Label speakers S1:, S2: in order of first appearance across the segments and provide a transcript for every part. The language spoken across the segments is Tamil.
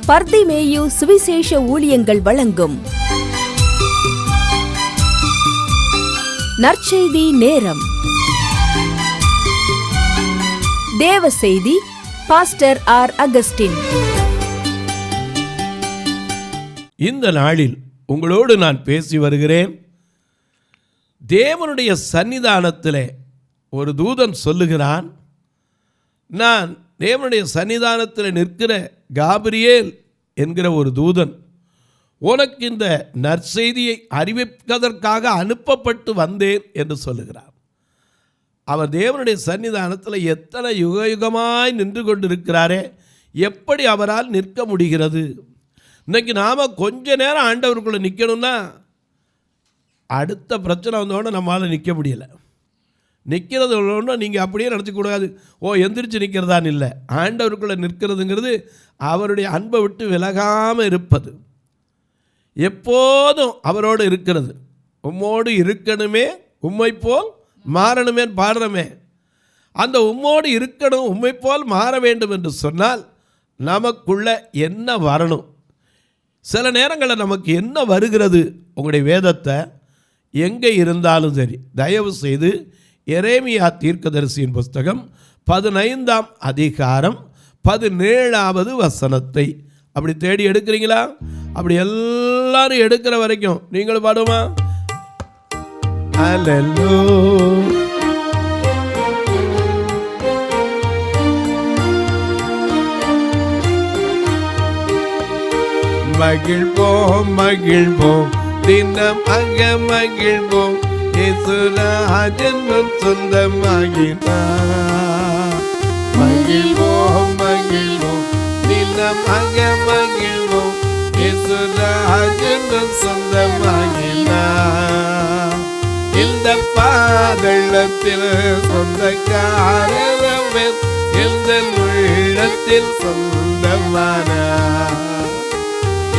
S1: பர்திமேயு சுவிசேஷ ஊழியங்கள் வழங்கும் நற்செய்தி நேரம். தேவ செய்தி பாஸ்டர் ஆர். அகஸ்டின்.
S2: இந்த நாளில் உங்களோடு நான் பேசி வருகிறேன். தேவனுடைய சன்னிதானத்திலே ஒரு தூதன் சொல்லுகிறான், நான் தேவனுடைய சன்னிதானத்தில் நிற்கிற காபிரியேல் என்கிற ஒரு தூதன் உனக்கு இந்த நற்செய்தியை அறிவிப்பதற்காக அனுப்பப்பட்டு வந்தேன் என்று சொல்லுகிறார். அவர் தேவனுடைய சன்னிதானத்தில் எத்தனை யுகயுகமாய் நின்று கொண்டிருக்கிறாரே, எப்படி அவரால் நிற்க முடிகிறது? இன்றைக்கி நாம் கொஞ்ச நேரம் ஆண்டவருக்குள்ளே நிற்கணும்னா அடுத்த பிரச்சனை வந்தோடனே நம்மளால் நிற்க முடியலை. நிற்கிறது ஒன்று நீங்கள் அப்படியே நினச்சிக்கூடாது, எந்திரிச்சு நிற்கிறதான் இல்லை. ஆண்டவருக்குள்ளே நிற்கிறதுங்கிறது அவருடைய அன்பை விட்டு விலகாமல் இருப்பது, எப்போதும் அவரோடு இருக்கிறது. உம்மோடு இருக்கணுமே உம்மை போல் மாறணுமேன்னு பாடுறமே, அந்த உம்மோடு இருக்கணும் உம்மை போல் மாற வேண்டும் என்று சொன்னால் நமக்குள்ள என்ன வரணும்? சில நேரங்களில் நமக்கு என்ன வருகிறது? உங்களுடைய வேதத்தை எங்கே இருந்தாலும் சரி, தயவு செய்து எரேமியா தீர்க்கதரிசியின் புஸ்தகம் 15ஆம் அதிகாரம் 17வது வசனத்தை அப்படி தேடி எடுக்கிறீங்களா? அப்படி எல்லாரும் எடுக்கிற வரைக்கும் நீங்களும் பாடுமா? அல்லேலூயா. மகிழ்வோம் மகிழ்வோம் தினம் அங்க மகிழ்வோம், இயேசுராஜன் சொந்தமாகினார். மகிழ்வோம் மகிழ்வோம் தினம் அங்க மகிழ்வோம், இயேசுராஜன் சொந்தமாகினார். இந்த பாதளத்தில் சொந்தக்காரர் இந்த உள்ளத்தில் சொந்தமானார்.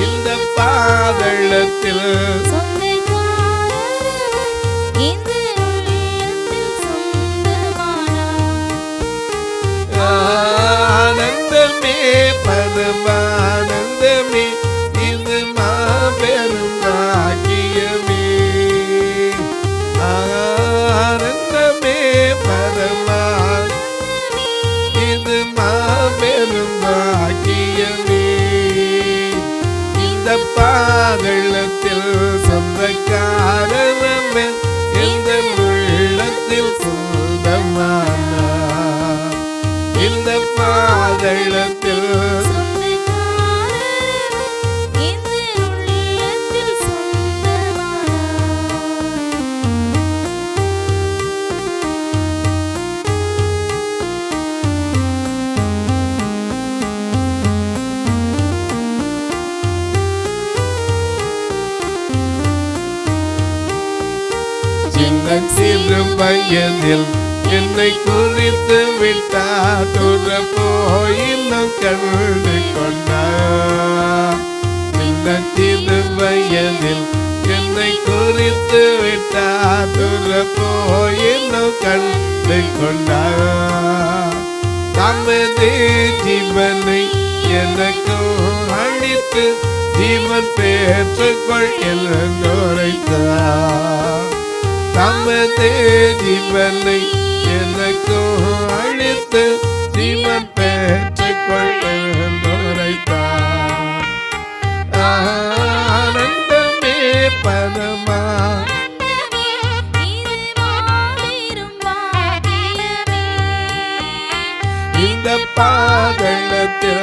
S2: இந்த பாதளத்தில் ஆனந்தமே பரமானந்தமே, இது மாபெரும் பாக்கியமே. ஆனந்தமே பரமானந்தமே, இது மாபெரும் பாக்கியமே. இந்த பாதளத்தில் சொந்தக்காரமே இந்த உள்ளத்தில் சொந்தமானார். இந்த பாதளத்தில் சிறு வயதில் என்னை குறித்து விட்டார், துற போயிலும் கண்டு கொண்டார். சிறு வயதில் என்னை குறித்து விட்டார், துற போயிலும் கண்டு கொண்டார். தமது ஜீவனை எனக்கும் அளித்து ஜீவன் பெற்றுக்கொள் என்றுரைத்தார். தமது ஜீவனை எனக்கும் அளித்து ஜீவன் பெற்றுக்கொள் என்றுரைத்தார். ஆனந்தமே பரமா இந்த பாதளத்தில்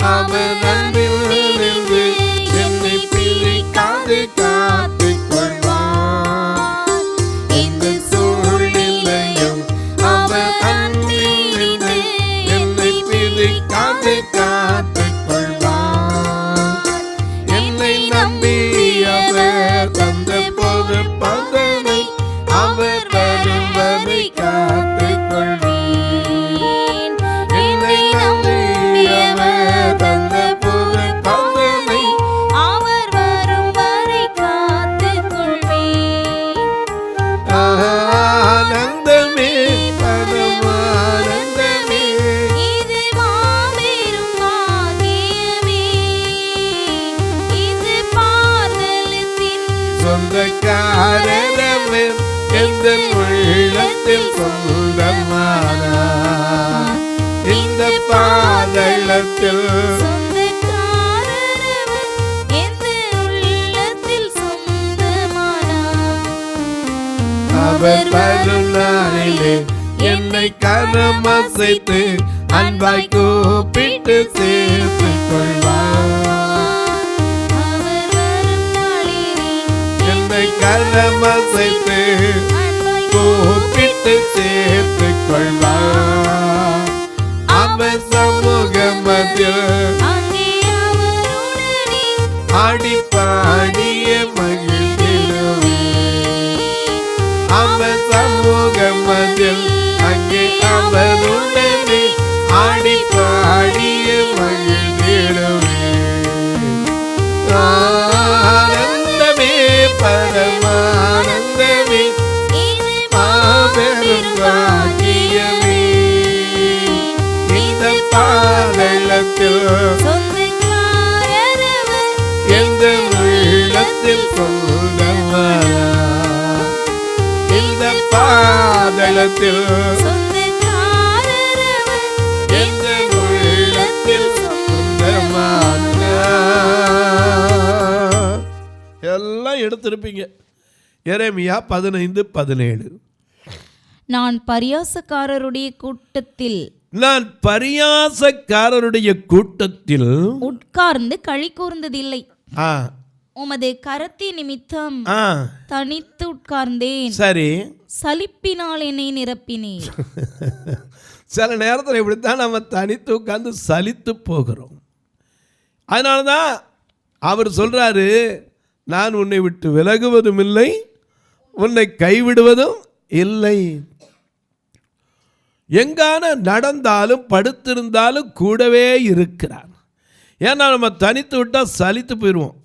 S2: அவர் அன்பில் நின்று என்னை பிரிக்காது காத்துக் கொள்வார். இந்த சூழ்நிலையும் அவர் அன்பில் உள்ளத்தில் சொந்தமானார். இந்த பாதளத்தில் அவர் வரும் நாளிலே என்னை கரமசைத்து அன்பாய் கூப்பிட்டு சேர்த்துக் கொள்வார். என்னை கரமசைத்து கூப்பிட்டு சேர்த்துக் கொள்வார். அவர் சமூகமதில் ஆடி பாடிய மகிழ்ந்திடுவே. அவர் சமூகமதில் அங்கே அவருடனே ஆடி பாடிய மகிழ்ந்திடுவே. ஆனந்தமே பரமானந்தமே மாபெரும் பாக்கியமே. இந்த பாதளத்தில் எந்த உள்ளத்தில் சொந்தமானார். இந்த பாதளத்தில் எந்த உள்ளத்தில் சொந்தமானார். எல்லாம் எடுத்திருப்பீங்க. எரேமியா 15:17.
S3: நான் பரியாசக்காரருடைய கூட்டத்தில் உட்கார்ந்து களி கூர்ந்ததில்லை. உமது கரத்தின் நிமித்தம் தனித்து உட்கார்ந்தேன்.
S2: சரி,
S3: சலிப்பினால் என்னை நிரப்பினேன்.
S2: சில நேரத்தில் இப்படித்தான் நம்ம தனித்து உட்கார்ந்து சலித்து போகிறோம். அதனால தான் அவர் சொல்றாரு, நான் உன்னை விட்டு விலகுவதும் இல்லை, உன்னை கைவிடுவதும் இல்லை. எங்கான நடந்தாலும் படுத்திருந்தாலும் கூடவே இருக்கிறார். ஏன்னா நம்ம தனித்து விட்டால் சலித்து போயிடுவோம்.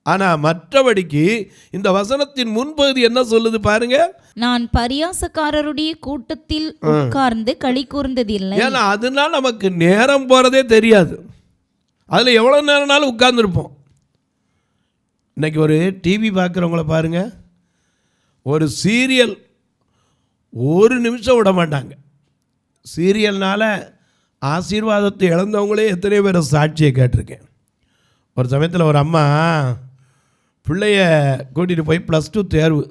S2: ஆனால் மற்றபடிக்கு இந்த வசனத்தின் முன்பகுதி என்ன சொல்லுது பாருங்க,
S3: நான் பரியாசக்காரருடைய கூட்டத்தில் உட்கார்ந்து களி கூர்ந்ததில்லை.
S2: ஏன்னா அதனால நமக்கு நேரம் போகிறதே தெரியாது. அதில் எவ்வளோ நேரம்னாலும் உட்கார்ந்துருப்போம். இன்னைக்கு ஒரு டிவி பார்க்குறவங்கள பாருங்க, ஒரு சீரியல் ஒரு நிமிஷம் விட மாட்டாங்க. சீரியல்னால ஆசீர்வாதத்தை இழந்தவங்களே எத்தனை பேர் சாட்சியை கேட்டிருக்கேன். ஒரு சமயத்தில் ஒரு அம்மா பிள்ளைய கூட்டிகிட்டு போய் +2 தேர்வு,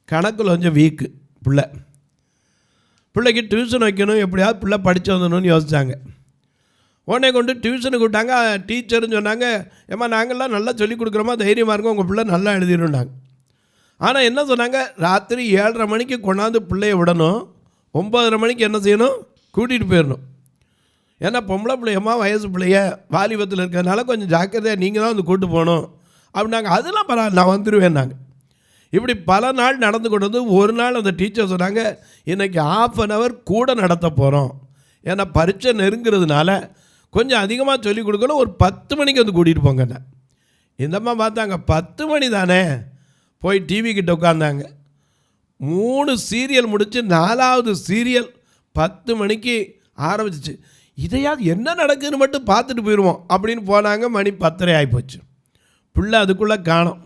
S2: கணக்கில் கொஞ்சம் வீக்கு பிள்ளைக்கு டியூஷன் வைக்கணும், எப்படியாவது பிள்ளை படித்து வந்துடணும்னு யோசித்தாங்க. உடனே கொண்டு டியூஷனுக்கு விட்டாங்க. டீச்சர்னு சொன்னாங்க, ஏம்மா நாங்கள்லாம் நல்லா சொல்லிக் கொடுக்குறோமா, தைரியமாக இருக்கும், உங்கள் பிள்ளை நல்லா எழுதிடுனாங்க. ஆனால் என்ன சொன்னாங்க, ராத்திரி 7:30 மணிக்கு கொண்டாந்து பிள்ளைய விடணும், 9:30 மணிக்கு என்ன செய்யணும், கூட்டிகிட்டு போயிடணும். ஏன்னா பொம்பளை பிள்ளையம்மா வயசு பிள்ளைய வாலிபத்தில் இருக்கிறதுனால கொஞ்சம் ஜாக்கிரதையாக நீங்கள் தான் வந்து கூப்பிட்டு போகணும் அப்படின்னாங்க. அதெல்லாம் பரவாயில்ல, நான் வந்துடுவேன். நாங்கள் இப்படி பல நாள் நடந்து கொண்டு வந்து ஒரு நாள் அந்த டீச்சர் சொன்னாங்க, இன்றைக்கி 1/2 hour கூட நடத்த போகிறோம், ஏன்னா பரீட்சை நெருங்கிறதுனால கொஞ்சம் அதிகமாக சொல்லிக் கொடுக்கணும், ஒரு 10 மணிக்கு வந்து கூட்டிகிட்டு போங்கண்ணே. இந்தம்மா பார்த்தாங்க, 10 மணி தானே, போய் டிவி கிட்ட உட்காந்தாங்க. 3 சீரியல் முடித்து 4வது சீரியல் 10 மணிக்கு ஆரம்பிச்சிச்சு. இதையாவது என்ன நடக்குதுன்னு மட்டும் பார்த்துட்டு போயிடுவோம் அப்படின்னு போனாங்க. மணி 10:30 ஆகிப்போச்சு. பிள்ளை அதுக்குள்ளே காணோம்.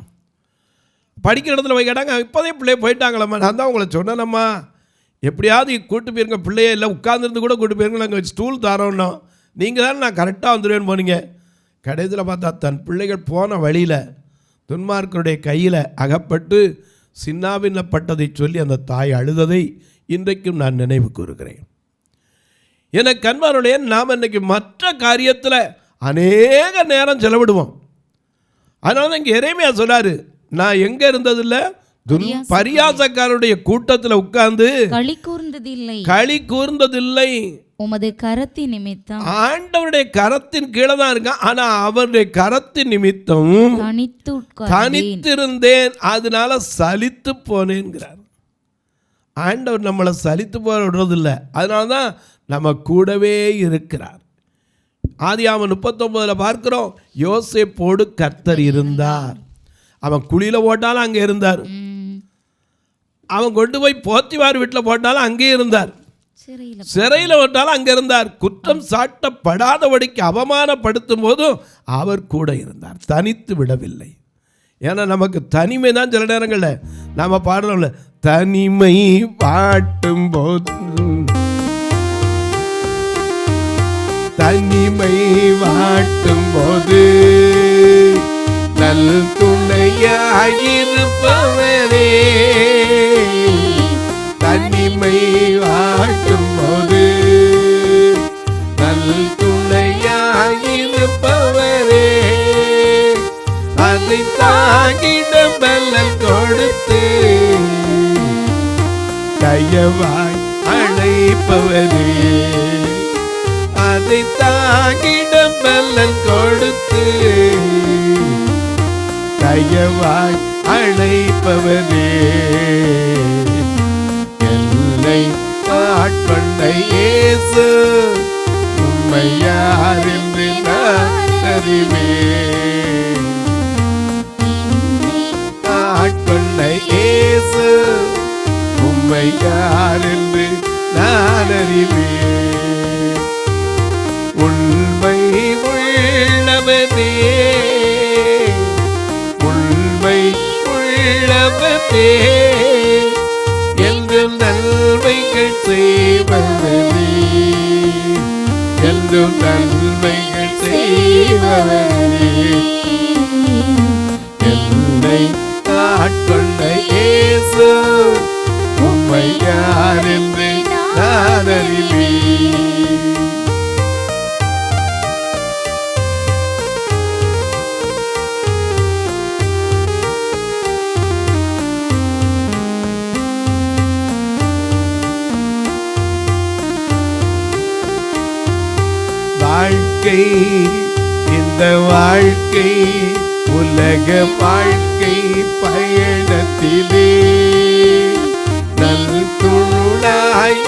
S2: படிக்கிற இடத்துல போய் கேட்டாங்க, இப்போதே பிள்ளைய போயிட்டாங்களம்மா. நான் தான் உங்களை சொன்னேனம்மா, எப்படியாவது கூட்டு போயிருங்க, பிள்ளைய இல்லை உட்காந்துருந்து கூட கூட்டு போயிருங்க, நாங்கள் ஸ்டூல் தரோன்னோம், நீங்கள் தான் நான் கரெக்டாக வந்துடுவேன்னு போனீங்க. கடைசியில் பார்த்தா தன் பிள்ளைகள் போன வழியில் துன்மார்க்கருடைய கையில் அகப்பட்டு சின்னாபின்னப்பட்டதை சொல்லி அந்த தாய் அழுததை இன்றைக்கும் நான் நினைவு கூறுகிறேன். எனக்கு அன்பாருடைய, நாம் இன்றைக்கி மற்ற காரியத்தில் அநேக நேரம் செலவிடுவோம். அதனால தான் இங்கே எரேமியா சொல்றாரு, நான் எங்கே இருந்ததில்லை, பரியாசக்காரருடைய கூட்டத்தில் உட்கார்ந்து களி கூர்ந்ததில்லை.
S3: உமது கரத்தின் நிமித்தம்,
S2: ஆண்டவருடைய கரத்தின் கீழே தான் இருக்கான், ஆனா அவருடைய கரத்தின் நிமித்தம் தனித்திருந்தேன், அதனால சலித்து போனேன்கிறார். ஆண்டவர் நம்மளை சலித்து போக விடுறதில்லை, அதனால தான் நம்ம கூடவே இருக்கிறார். ஆதியாகமம் 39 பார்க்கிறோம், யோசேப்போடு கர்த்தர் இருந்தார். அவன் குழியில் போட்டாலும் அங்கே இருந்தார், அவன் கொண்டு போய் போத்திவார் வீட்டில் போட்டாலும் அங்கே இருந்தார், சிறையில் போட்டாலும் அங்கே இருந்தார். குற்றம் சாட்டப்படாதபடிக்கு அவமானப்படுத்தும் போதும் அவர் கூட இருந்தார், தனித்து விடவில்லை. ஏன்னா நமக்கு தனிமை தான் சில நேரங்களில் நாம் பாடல, தனிமை வாட்டும் போது, தனிமை வாட்டும் போது நல் துணையாயிருப்பவரே. தனிமை வாட்டும் போது நல் துணையாயிருப்பவரே. அதை தாங்கிட பலன் கொடுத்து தயவாய் அழைப்பவரே. அதை தாங்கிட பலன் கொடுத்து தயவாய் அழைப்பவரே. என்னை ஆட்கொண்ட இயேசு உம்மை யார் என்று நான் அறிவேன். ஆட்கொண்ட இயேசு உம்மை யார் என்று நான் அறிவேன். உண்மை உள்ளவனே, உண்மை உள்ளவனே, என்று நன்மைகள் செய்பவனே, என்று நன்மைகள் செய்பவனே. என்னை ஆட்கொண்ட இயேசு உம்மை யார் என்று நான் அறிவேன். வாழ்க்கை, இந்த வாழ்க்கை உலக வாழ்க்கை பயணத்திலே நல் துணாய்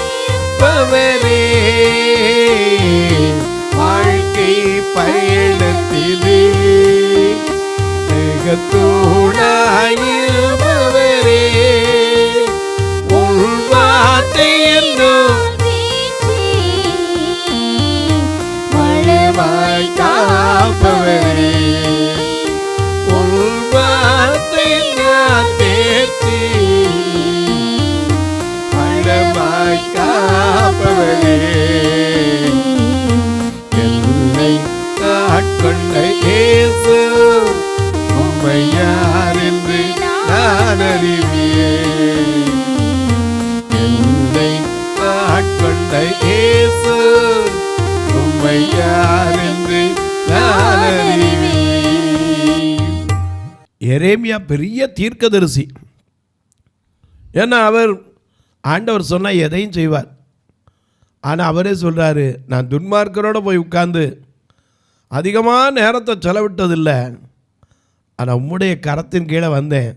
S2: பவரே. வாழ்க்கை பயணத்திலே துணாயிருப்பவரே. உன் வார்த்தை என்னும் காப்பவரே. உன் வார்த்தை நான் தேற்றி பழமாய் காப்பவரே. என்னை ஆட்கொண்ட இயேசு உம்மை யார் என்று நான் அறிவேன். என்னை ஆட்கொண்ட இயேசு உம்மை யார் என்று நான் அறிவேன். எரேமியா பெரிய தீர்க்கதரிசி. ஏன்னா அவர் ஆண்டவர் சொன்ன எதையும் செய்வார். ஆனால் அவரே சொல்கிறாரு, நான் துன்மார்க்கரோடு போய் உட்கார்ந்து அதிகமாக நேரத்தை செலவிட்டதில்லை, ஆனால் உம்முடைய கரத்தின் கீழே வந்தேன்,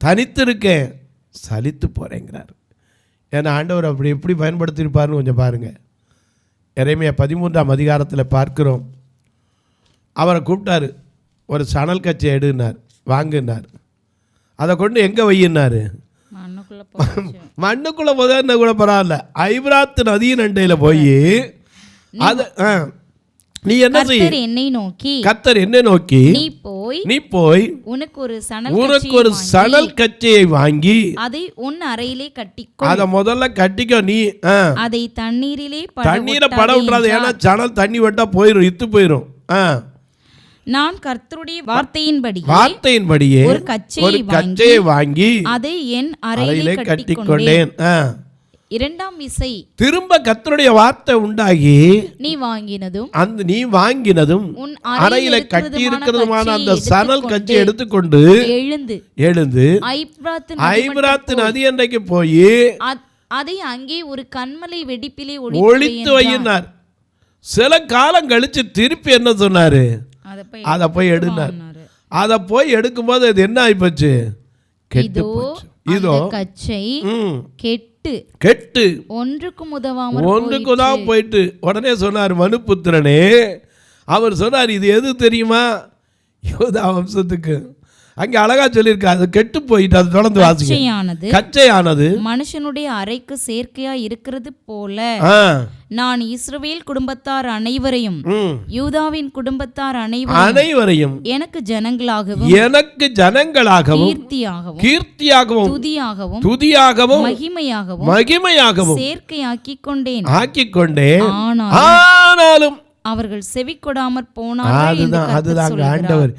S2: தனித்து இருக்கேன், சலித்து போகிறேங்கிறார். ஏன்னா ஆண்டவர் அப்படி எப்படி பயன்படுத்தியிருப்பார்னு கொஞ்சம் பாருங்கள். எரேமியா 13ஆம் அதிகாரத்தில் பார்க்கிறோம். அவரை கூப்பிட்டாரு, ஒரு சணல் கச்சை எடுனார், வாங்கினார். அதை கொண்டு எங்கே வையினார்? மண்ணுக்குள்ளே போதா கூட பரவாயில்ல, ஐபிராத்து நதியின் அண்டையில் போய் அதை நீ என்ன செய்ய,
S3: என்னை நோக்கி,
S2: கர்த்தர் என்னை நோக்கி, நீ போய் உனக்கு ஒரு சணல் கச்சையை வாங்கி
S3: அதை உன் அறையிலே கட்டிக்கோ.
S2: அதை முதல்ல கட்டிக்கோ. நீ
S3: அதை தண்ணீரை
S2: பட விட்டுறாது. ஏன்னா சணல் தண்ணி விட்டா போயிடும், இத்து போயிடும்.
S3: நான் கர்த்தருடைய வார்த்தையின்படியே ஒரு கச்சையை வாங்கி அதை என் அறையிலே கட்டிக்கொண்டேன். இரண்டாம் இசை
S2: திரும்ப கர்த்தருடைய வார்த்தை உண்டாகி நீ வாங்கினதும் உன் அறையில கட்டி இருக்கிறதுமான அந்த சணல் கச்சை எடுத்துக்கொண்டு எழுந்து ஐபிராத்து நதி அன்றைக்கு போய்
S3: அதை அங்கே ஒரு கன்மலை வெடிப்பிலே
S2: ஒளித்து வையினார். சில காலம் கழிச்சு திருப்பி என்ன சொன்னாரு, அதை போய் எடுனார். அதை போய் எடுக்கும்போது அது என்ன ஆயிப்போச்சு, கெட்டு போச்சு. இதோ கச்சை கெட்டு ஒன்றுக்கும் உதவாம போயிட்டு. உடனே சொன்னார், மனுபுத்திரனே, அவர் சொன்னார், இது எது தெரியுமா, யூதா வம்சத்துக்கு அங்கே அழகா சொல்லியிருக்கா, அது கெட்டு போயிட்டு. அது தொடர்ந்து வாசிக்க. கச்சையானது
S3: மனுஷனுடைய அறைக்கு சேர்க்கையா இருக்கிறது போல நான் இஸ்ரவேல் குடும்பத்தார் அனைவரையும் யூதாவின் குடும்பத்தார் அனைவரையும் எனக்கு ஜனங்களாகவும் கீர்த்தியாகவும் துதியாகவும் மகிமையாகவும் சேர்க்கையாக்கிக் கொண்டேன். ஆனாலும் அவர்கள் செவி கொடாமற் போனார்கள்.
S2: அதுதான் ஆண்டவர்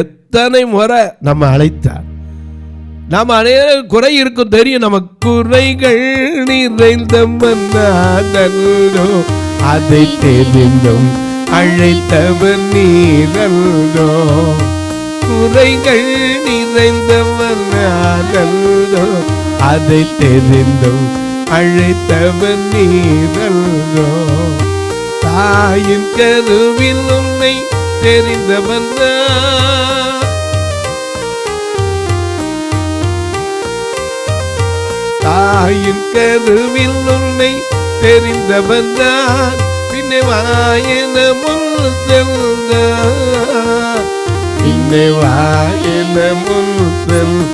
S2: எத்தனை முறை நம்ம அழைத்தார். நம்ம அநேக குறை இருக்கும் தெரியும். நம்ம குறைகள் நிறைந்த மன்னோ, அதை தெரிந்தும் அழைத்தவர் நீரல்தோ. குறைகள் நிறைந்த மன்னோ, அதை தெரிந்தும் அழைத்தவர் நீரல்தோ. தாயின் கருவில் உன்னை தெரிந்தவன், தாயின் கருவில் உன்னை தெரிந்தவன் தான். பின்னே வாயன முன் செல்ல, பின்னே வாயன முன் செல்ல.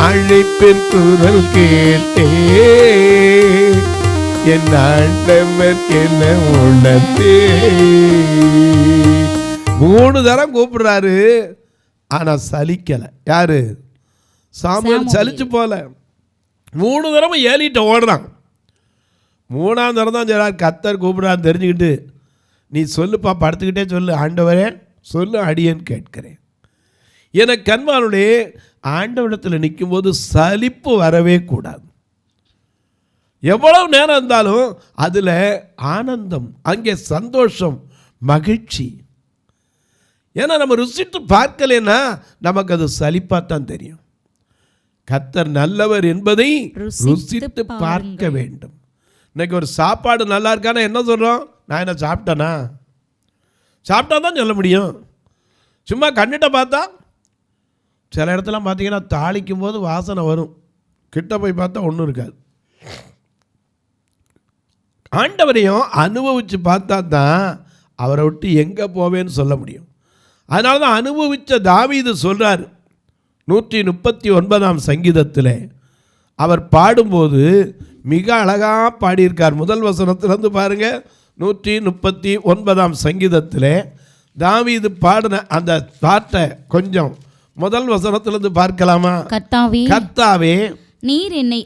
S2: அழைப்பின் குரல் கேட்டே என் ஆண்டவர்க்கென உணர்ந்தே. 3 தரம் கூப்பிடுறாரு, ஆனா சலிக்கல. யாரு? சாமுவேல் சலிச்சு போல. 3 தரம் ஏலிட்ட ஓடுறான். 3ஆம் தரம் தான் சொல்றார், கர்த்தர் கூப்பிடுறான்னு தெரிஞ்சுக்கிட்டு, நீ சொல்லுப்பா, படுத்துக்கிட்டே சொல்லு, ஆண்டவரே சொல்லு, அடியேன் கேட்கிறேன். எனக்கு கண்மானுடைய ஆண்டவரிடத்தில் நிற்கும் போது சலிப்பு வரவே கூடாது. எவ்வளவு நேரம் இருந்தாலும் அதில் ஆனந்தம், அங்கே சந்தோஷம், மகிழ்ச்சி. ஏன்னா நம்ம ருசித்து பார்க்கலைன்னா நமக்கு அது சலிப்பாத்தான் தெரியும். கர்த்தர் நல்லவர் என்பதை ருசித்து பார்க்க வேண்டும். இன்னைக்கு ஒரு சாப்பாடு நல்லா இருக்கானா என்ன சொல்கிறோம்? நான் என்ன சாப்பிட்டேனா? சாப்பிட்டா தான் சொல்ல முடியும். சும்மா கண்ணிட்ட பார்த்தா, சில இடத்துல பார்த்தீங்கன்னா தாளிக்கும் போது வாசனை வரும், கிட்ட போய் பார்த்தா ஒன்றும் இருக்காது. ஆண்டவரையும் அனுபவித்து பார்த்தா தான் அவரை விட்டு எங்கே போவேன்னு சொல்ல முடியும். அதனால தான் அனுபவித்த தாவீது சொல்கிறார் 139ஆம் சங்கீதத்தில். அவர் பாடும்போது மிக அழகாக பாடியிருக்கார். முதல் வசனத்திலிருந்து பாருங்கள். 139ஆம் சங்கீதத்தில் தாவீது பாடின அந்த பாட்டை கொஞ்சம் முதல் வசனத்திலிருந்து பார்க்கலாமா? கர்த்தாவே, நீர் என்னை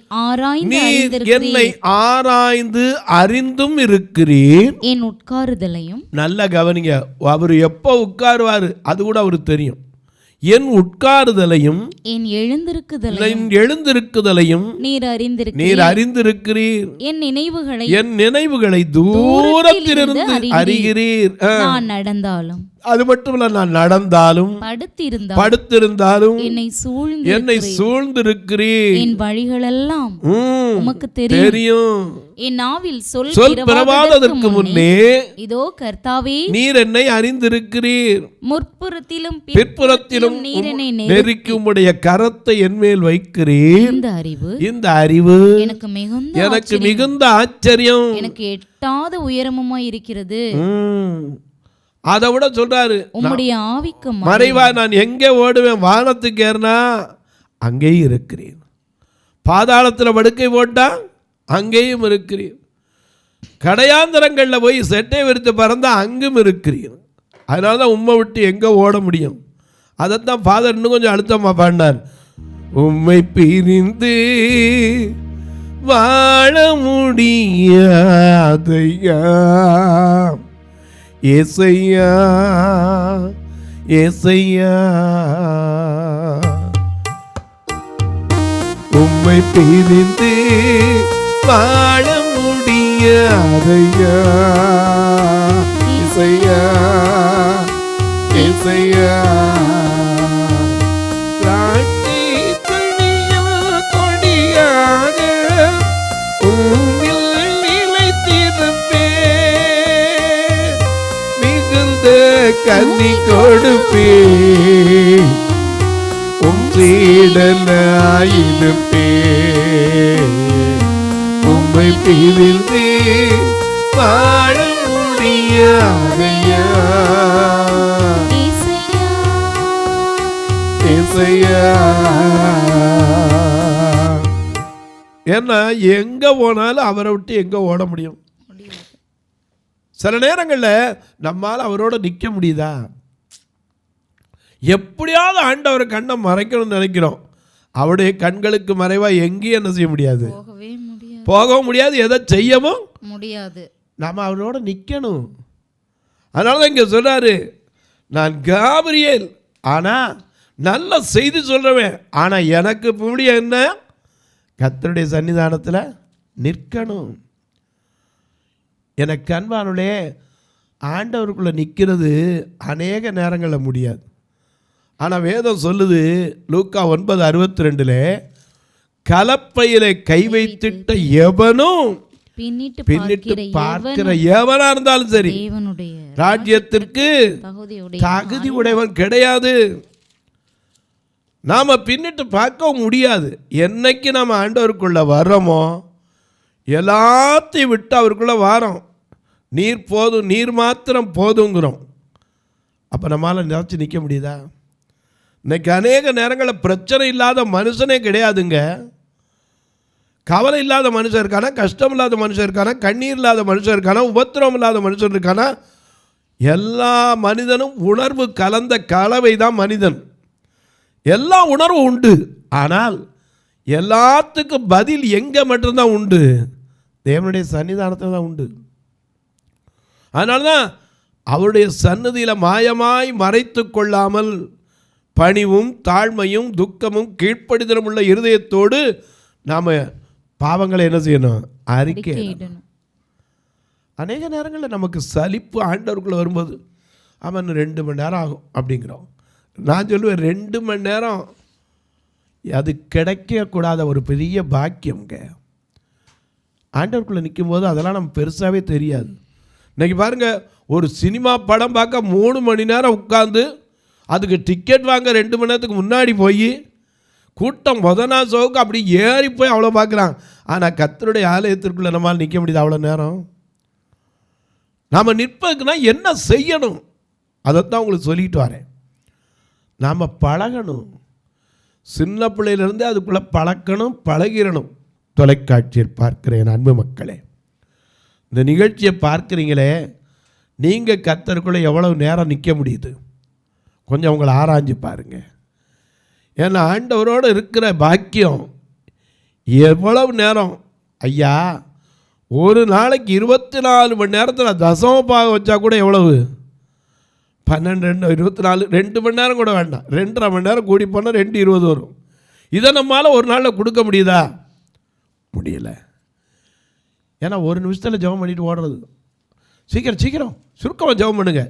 S2: ஆராய்ந்து அறிந்தும் இருக்கிறீர்.
S3: என் உட்காருதலையும்,
S2: நல்ல கவனிங்க, அவர் எப்போ உட்காருவாரு அது கூட அவருக்கு தெரியும். என் உட்காருதலையும்
S3: என்
S2: எழுந்திருக்குதலையும் நீர் அறிந்திருக்கிறீர். என் நினைவுகளை தூரத்திலிருந்து அறிகிறீர்.
S3: நான் நடந்தாலும்,
S2: அது மட்டும் இல்ல, நான் நடந்தாலும் படுத்திருந்தாலும் என்னை சூழ்ந்திருக்கிறீர்.
S3: என் வழிகளெல்லாம் உமக்கு தெரியும். என் நாவில் சொல்
S2: பிறவாததற்கு முன்னே
S3: இதோ கர்த்தாவே,
S2: நீர் என்னை அறிந்திருக்கிறீர்.
S3: முற்புறத்திலும்
S2: பிற்புறத்திலும் நெருக்கும் உடைய கரத்தை என் மேல் வைக்கிறீர். இந்த அறிவு எனக்கு மிகுந்த ஆச்சரியம்,
S3: எனக்கு எட்டாத உயரமுமாய் இருக்கிறது.
S2: அதை விட சொல்றாரு,
S3: உம்முடைய ஆவிக்கு
S2: மறைவா நான் எங்கே ஓடுவேன்? வானத்துக்கு ஏறினா அங்கேயும் இருக்கிறேன், பாதாளத்தில் படுக்கை போட்டா அங்கேயும் இருக்கிறீர், கடையாந்தரங்களில் போய் செட்டை விரித்து பறந்தா அங்கும் இருக்கிறீர். அதனால தான் உம்மை விட்டு எங்கே ஓட முடியும்? அதைத்தான் ஃபாதர் இன்னும் கொஞ்சம் அழுத்தமாக பாடினார். உம்மை பிரிந்து வாழ முடியாதையா ஏசையா, ஏசையா, உம்மை பிரிந்து வாழ முடியாதையா ஏசையா, ஏசையா. காட்டி தனியில் கொடியாக உம்மில் நிலைத்திருப்பேன், மிகுந்த கன்னி கொடுப்பேன், உம் சீடனாயிருப்பேன். உம்மை பிரிந்து வாழ முடிய முடியாதையா ஏசையா. ஏன்னா எங்க போனாலும் அவரை விட்டு எங்க ஓட முடியும்? சில நேரங்களில் நம்மால் அவரோட நிற்க முடியுதா? எப்படியாவது ஆண்டவர் கண்ணை மறைக்கணும்னு நினைக்கிறோம். அவருடைய கண்களுக்கு மறைவாக எங்கேயும் என்ன செய்ய முடியாது, போகவும் முடியாது, எதை செய்யவும் முடியாது. நாம் அவரோட நிற்கணும். அதனால தான் இங்கே சொல்றாரு, நான் காபிரியேல், ஆனால் நல்ல செய்தி சொல்கிறவன், ஆனால் எனக்கு முடிய என்ன, கர்த்தருடைய சன்னிதானத்தில் நிற்கணும். எனக்கு அன்பானுடைய ஆண்டவருக்குள்ளே நிற்கிறது அநேக நேரங்களில் முடியாது. ஆனால் வேதம் சொல்லுது லூக்கா 9:62, கலப்பையிலே கை வைத்திட்ட எவனும் பின்னிட்டு பார்க்கிற எவனா இருந்தாலும் சரி ராஜ்யத்திற்கு தகுதி உடையவன் கிடையாது. நாம் பின்னிட்டு பார்க்கவும் முடியாது. என்னைக்கு நாம் ஆண்டவருக்குள்ள வர்றோமோ எல்லாத்தையும் விட்டு அவருக்குள்ள வாரோம். நீர் போதும், நீர் மாத்திரம் போதுங்கிறோம். அப்போ நம்மளால் நினச்சி நிற்க முடியுதா? இன்னைக்கு அநேக நேரங்களில் பிரச்சனை இல்லாத மனுஷனே கிடையாதுங்க. கவலை இல்லாத மனுஷன் இருக்கானா, கஷ்டம் இல்லாத மனுஷன் இருக்கானா, கண்ணீர் இல்லாத மனுஷன் இருக்கானா, உபத்திரவம் இல்லாத மனுஷன் இருக்கானா? எல்லா மனிதனும் உணர்வு கலந்த கலவை தான் மனிதன். எல்லா உணர்வும் உண்டு. ஆனால் எல்லாத்துக்கும் பதில் எங்கே மட்டும்தான் உண்டு? தேவனுடைய சன்னிதானத்தில் தான் உண்டு. அதனால தான் அவருடைய சன்னதியில் மாயமாய் மறைத்து கொள்ளாமல் பணிவும் தாழ்மையும் துக்கமும் கீழ்ப்படிதலும் உள்ள இருதயத்தோடு நாம் பாவங்களை என்ன செய்யணும், அறிக்கை. அநேக நேரங்களில் நமக்கு சலிப்பு ஆண்டவருக்குள்ளே வரும்போது அவன் 2 மணி நேரம் ஆகும் அப்படிங்கிறோம். நான் சொல்லுவேன் 2 மணி நேரம் அது கிடைக்கக்கூடாத ஒரு பெரிய பாக்கியங்க. ஆண்டவருக்குள்ளே நிற்கும் போது அதெல்லாம் நம்ம பெருசாகவே தெரியாது. இன்றைக்கி பாருங்கள், ஒரு சினிமா படம் பார்க்க 3 மணி நேரம் உட்காந்து அதுக்கு டிக்கெட் வாங்க 2 மணி நேரத்துக்கு முன்னாடி போய் கூட்டம் முதனா சோக்கு அப்படி ஏறி போய் அவ்வளோ பார்க்குறான். ஆனால் கர்த்தருடைய ஆலயத்திற்குள்ளே நம்மால் நிற்க முடியுது அவ்வளோ நேரம்? நாம் நிற்பதுக்குன்னா என்ன செய்யணும் அதைத்தான் உங்களுக்கு சொல்லிட்டு வரேன். நாம் பழகணும். சின்ன பிள்ளையிலேருந்து அதுக்குள்ளே பழக்கணும், பழகிடணும். தொலைக்காட்சியில் பார்க்குற என் அன்பு மக்களே, இந்த நிகழ்ச்சியை பார்க்குறீங்களே, நீங்கள் கர்த்தருக்குள்ளே எவ்வளவு நேரம் நிற்க முடியுது? கொஞ்சம் உங்களை ஆராய்ஞ்சு பாருங்கள். ஏன்னா ஆண்டவரோடு இருக்கிற பாக்கியம் எவ்வளவு நேரம். ஐயா, ஒரு நாளைக்கு 24 மணி நேரத்தில் தசமபாகம் வச்சா கூட எவ்வளவு? 12, 24, 2 மணி நேரம் கூட வேண்டாம், 2.5 மணி நேரம் கூடி போனால் 2:20 வரும். இதை நம்மளால் ஒரு நாளில் கொடுக்க முடியுதா? முடியலை. ஏன்னா ஒரு நிமிஷத்தில் ஜெபம் பண்ணிட்டு ஓடுறது. சீக்கிரம் சுருக்கமாக ஜெபம் பண்ணுங்க.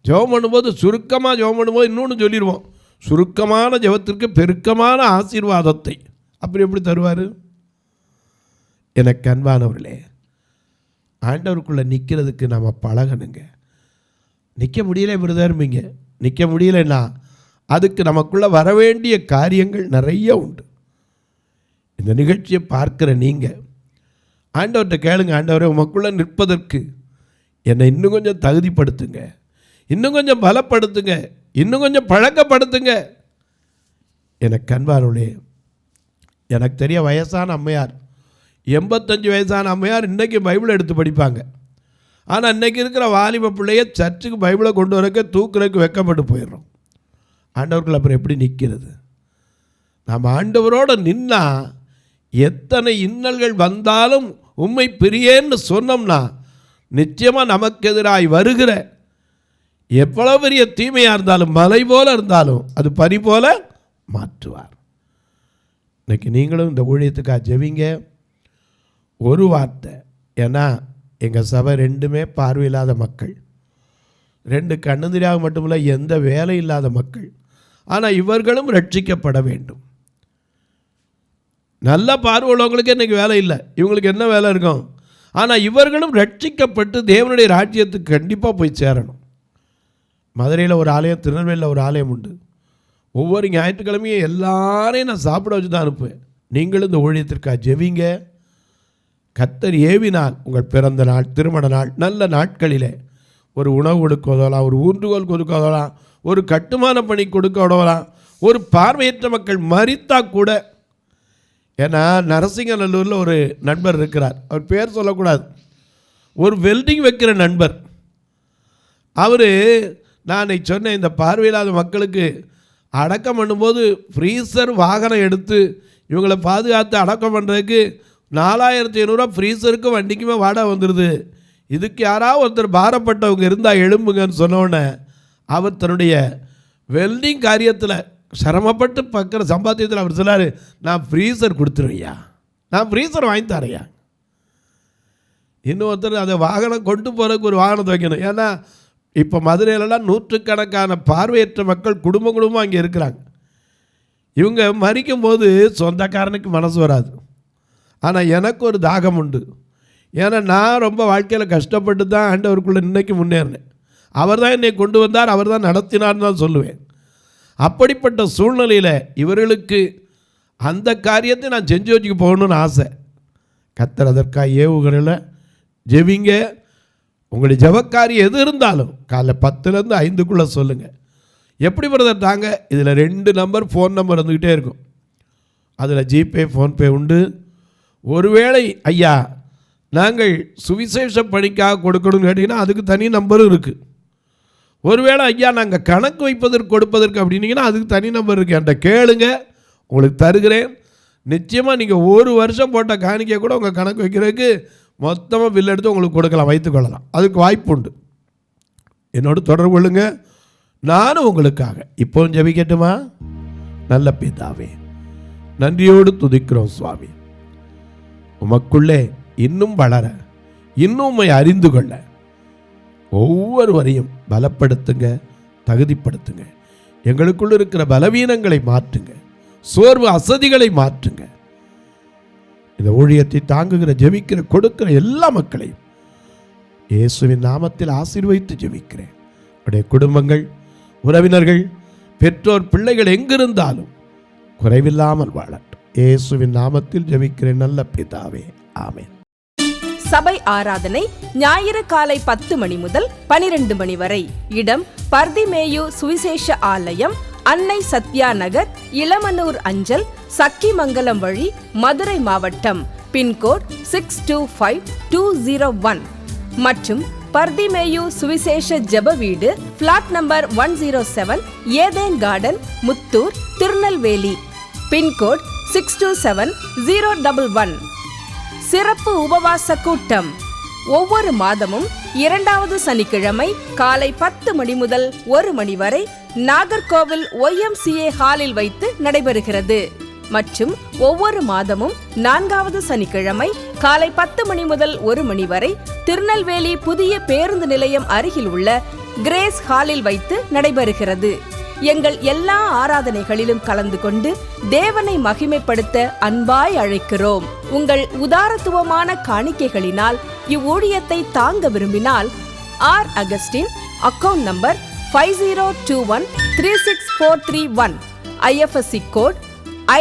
S2: ஜெபம் பண்ணும்போது சுருக்கமாக ஜெபம் பண்ணும்போது இன்னொன்று சொல்லிடுவோம், சுருக்கமான ஜெபத்திற்கு பெருக்கமான ஆசீர்வாதத்தை அப்படி எப்படி தருவார்? எனக்கு அன்பானவர்களே, ஆண்டவருக்குள்ளே நிற்கிறதுக்கு நாம் பழகணுங்க. நிற்க முடியல விருதாருமிங்க, நிற்க முடியலைன்னா அதுக்கு நமக்குள்ளே வர வேண்டிய காரியங்கள் நிறைய உண்டு. இந்த நிகழ்ச்சியை பார்க்குற நீங்கள் ஆண்டவர்கிட்ட கேளுங்க, ஆண்டவரை உமக்குள்ளே நிற்பதற்கு என்னை இன்னும் கொஞ்சம் தகுதிப்படுத்துங்க, இன்னும் கொஞ்சம் பலப்படுத்துங்க, இன்னும் கொஞ்சம் பழக்கப்படுத்துங்க. எனக்கு அன்பானவர்களே, எனக்கு தெரிய வயசான அம்மையார், 85 வயசான அம்மையார் இன்றைக்கி பைபிளை எடுத்து படிப்பாங்க. ஆனால் இன்றைக்கி இருக்கிற வாலிப பிள்ளைய சர்ச்சுக்கு பைபிளை கொண்டு வரக்க தூக்குறதுக்கு வெக்கப்பட்டு போயிடுறோம். ஆண்டவர்கள் அப்புறம் எப்படி நிற்கிறது? நாம் ஆண்டவரோடு நின்னா எத்தனை இன்னல்கள் வந்தாலும் உம்மை பிரியேன்னு சொன்னோம்னா நிச்சயமாக நமக்கு எதிராய் வருகிற எவ்வளோ பெரிய தீமையாக இருந்தாலும் மலை போல இருந்தாலும் அது பனி போல மாற்றுவார். இன்னைக்கு நீங்களும் இந்த ஊழியத்துக்காக ஜெபிங்க. ஒரு வார்த்தை, ஏன்னா எங்கள் சபை 2மே பார்வையில்லாத மக்கள், 2 கண்ணு தெரியாத மட்டுமில்லை, எந்த வேலை இல்லாத மக்கள். ஆனால் இவர்களும் ரட்சிக்கப்பட வேண்டும். நல்ல பார்வை உள்ளவங்களுக்கு இன்றைக்கி வேலை இல்லை, இவங்களுக்கு என்ன வேலை இருக்கும்? ஆனால் இவர்களும் ரட்சிக்கப்பட்டு தேவனுடைய ராஜ்யத்துக்கு கண்டிப்பாக போய் சேரணும். மதுரையில் ஒரு ஆலயம், திருநெல்வேலியில் ஒரு ஆலயம் உண்டு. ஒவ்வொரு ஞாயிற்றுக்கிழமையும் எல்லாரையும் நான் சாப்பிட வச்சு தான் அனுப்புவேன். நீங்களும் இந்த ஊழியத்திற்காக ஜெபிங்க. கர்த்தர் ஏவினால் உங்கள் பிறந்த நாள், திருமண நாள், நல்ல நாட்களிலே ஒரு உணவு கொடுக்க உதவலாம், ஒரு ஊன்றுகோல் கொடுக்க உதவலாம், ஒரு கட்டுமான பணி கொடுக்க உதவலாம், ஒரு பார்வையற்ற மக்கள் மரித்தா கூட. ஏன்னா நரசிங்கநல்லூரில் ஒரு நண்பர் இருக்கிறார், அவர் பேர் சொல்லக்கூடாது, ஒரு வெல்டிங் வைக்கிற நண்பர். அவர் நான் சொன்னேன், இந்த பார்வையில்லாத மக்களுக்கு அடக்கம் பண்ணும்போது ஃப்ரீசர் வாகனம் எடுத்து இவங்களை பாதுகாத்து அடக்கம் பண்ணுறதுக்கு 4500 ஃப்ரீசருக்கு வண்டிக்குமே வாடகை வந்துடுது, இதுக்கு யாராவது ஒருத்தர் பாரப்பட்டவங்க இருந்தால் எழும்புங்கன்னு சொன்னோன்னே அவர் தன்னுடைய வெல்டிங் காரியத்தில் சிரமப்பட்டு பார்க்குற சம்பாத்தியத்தில் அவர் சொன்னார், நான் ஃப்ரீசர் கொடுத்துருவையா, நான் ஃப்ரீசர் வாங்கி தரையா. இன்னொருத்தர் அதை வாகனம் கொண்டு போகிறதுக்கு ஒரு வாகனத்தை வைக்கணும். ஏன்னா இப்போ மதுரையிலலாம் நூற்றுக்கணக்கான பார்வையற்ற மக்கள் குடும்பமாக அங்கே இருக்கிறாங்க. இவங்க மறிக்கும் போது சொந்தக்காரனுக்கு மனசு வராது, ஆனால் எனக்கு ஒரு தாகம் உண்டு. ஏன்னா நான் ரொம்ப வாழ்க்கையில் கஷ்டப்பட்டு தான் ஆண்டவருக்குள்ளே இன்னைக்கு முன்னேறினேன். அவர் தான் என்னை கொண்டு வந்தார், அவர் தான் நடத்தினார்னு தான் சொல்லுவேன். அப்படிப்பட்ட சூழ்நிலையில் இவர்களுக்கு அந்த காரியத்தை நான் செஞ்சு வச்சுக்க போகணுன்னு ஆசை. கர்த்தர் அதற்காக ஏவுகளில் ஜெபிங்க. உங்களுடைய ஜெபக்காரியம் எது இருந்தாலும் காலைல 10லேருந்து 5க்குள்ளே சொல்லுங்கள். எப்படி பிரதர் தாங்க, இதில் 2 நம்பர் ஃபோன் நம்பர் வந்துக்கிட்டே இருக்கும். அதில் ஜிபே ஃபோன்பே உண்டு. ஒருவேளை ஐயா நாங்கள் சுவிசேஷ பணிக்காக கொடுக்கணும்னு கேட்டிங்கன்னா அதுக்கு தனி நம்பரும் இருக்குது. ஒருவேளை ஐயா நாங்கள் கணக்கு வைப்பதற்கு கொடுப்பதற்கு அப்படின்னீங்கன்னா அதுக்கு தனி நம்பர் இருக்குது. என்கிட்ட கேளுங்க, உங்களுக்கு தருகிறேன். நிச்சயமாக நீங்கள் 1 வருஷம் போட்ட காணிக்கை கூட உங்கள் கணக்கு வைக்கிறதுக்கு மொத்தமாக பில் எடுத்து உங்களுக்கு கொடுக்கலாம், வைத்துக்கொள்ளலாம். அதுக்கு வாய்ப்பு உண்டு. என்னோடு தொடர்பு கொள்ளுங்க, நானும் உங்களுக்காக இப்போ ஜெபிக்கட்டுமா? நல்ல பிதாவே, நன்றியோடு துதிக்கிறோம் சுவாமி. உமக்குள்ளே இன்னும் வளர, இன்னும் உம்மை அறிந்து கொள்ள ஒவ்வொருவரையும் பலப்படுத்துங்க, தகுதிப்படுத்துங்க. எங்களுக்குள்ள இருக்கிற பலவீனங்களை மாற்றுங்க, சோர்வு அசதிகளை மாற்றுங்க. இந்த ஊழியத்தை தாங்குகிற, ஜெபிக்கிற, கொடுக்கிற எல்லா மக்களையும் இயேசுவின் நாமத்தில் ஆசீர்வதித்து ஜெபிக்கிறேன். உடைய குடும்பங்கள், உறவினர்கள், பெற்றோர், பிள்ளைகள் எங்கிருந்தாலும் குறைவில்லாமல் வாழட்டும். இயேசுவின் நாமத்தில் ஜெபிக்கிறேன் நல்ல பிதாவே, ஆமென்.
S1: சபை ஆராதனை ஞாயிறு காலை 10 மணி முதல் 12 மணி வரை. இடம் பர்திமேயு சுவிசேஷ ஆலயம், அன்னை சத்யா நகர், இளமனூர் அஞ்சல், சக்கிமங்கலம் வழி, மதுரை மாவட்டம். பின்கோட் 625201 மற்றும் பர்திமேயு சுவிசேஷ ஜெப வீடு, flat number 107, Eden garden, Muthur, Tirunelveli. Pin code 627011. சிறப்பு உபவாச கூட்டம் ஒவ்வொரு மாதமும் 2வது சனிக்கிழமை காலை 10 மணி முதல் 1 மணி வரை நாகர்கோவில் YMCA ஹாலில் வைத்து நடைபெறுகிறது. மற்றும் ஒவ்வொரு மாதமும் 4வது சனிக்கிழமை காலை 10 மணி முதல் 1 மணி வரை திருநெல்வேலி புதிய பேருந்து நிலையம் அருகில் உள்ள கிரேஸ் ஹாலில் வைத்து நடைபெறுகிறது. எங்கள் எல்லா ஆராதனைகளிலும் கலந்து கொண்டு தேவனை மகிமைப்படுத்த அன்பாய் அழைக்கிறோம். உங்கள் உதாரத்துவமான காணிக்கைகளினால் இவ்வூழியத்தை தாங்க விரும்பினால் R Augustine, account number 5021364331, IFSC code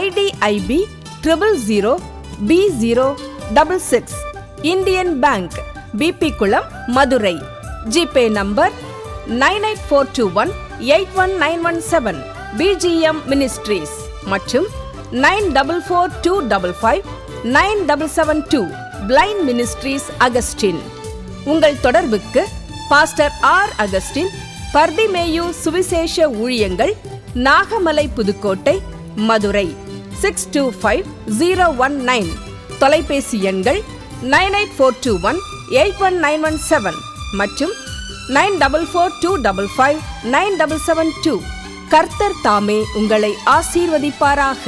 S1: IDIB 000B066, Indian bank, BP Kulam, Madurai. GPay number 9842181917, BGM ministries மற்றும் 9442559772, பிளைண்ட் மினிஸ்ட்ரீஸ் அகஸ்டின். உங்கள் தொடர்புக்கு பாஸ்டர் ஆர் அகஸ்டின், பர்திமேயு சுவிசேஷ ஊழியங்கள், நாகமலை, புதுக்கோட்டை, மதுரை 625019. தொலைபேசி எண்கள் 9842181917 மற்றும் 9442559772. கர்த்தர் தாமே உங்களை ஆசீர்வதிப்பாராக.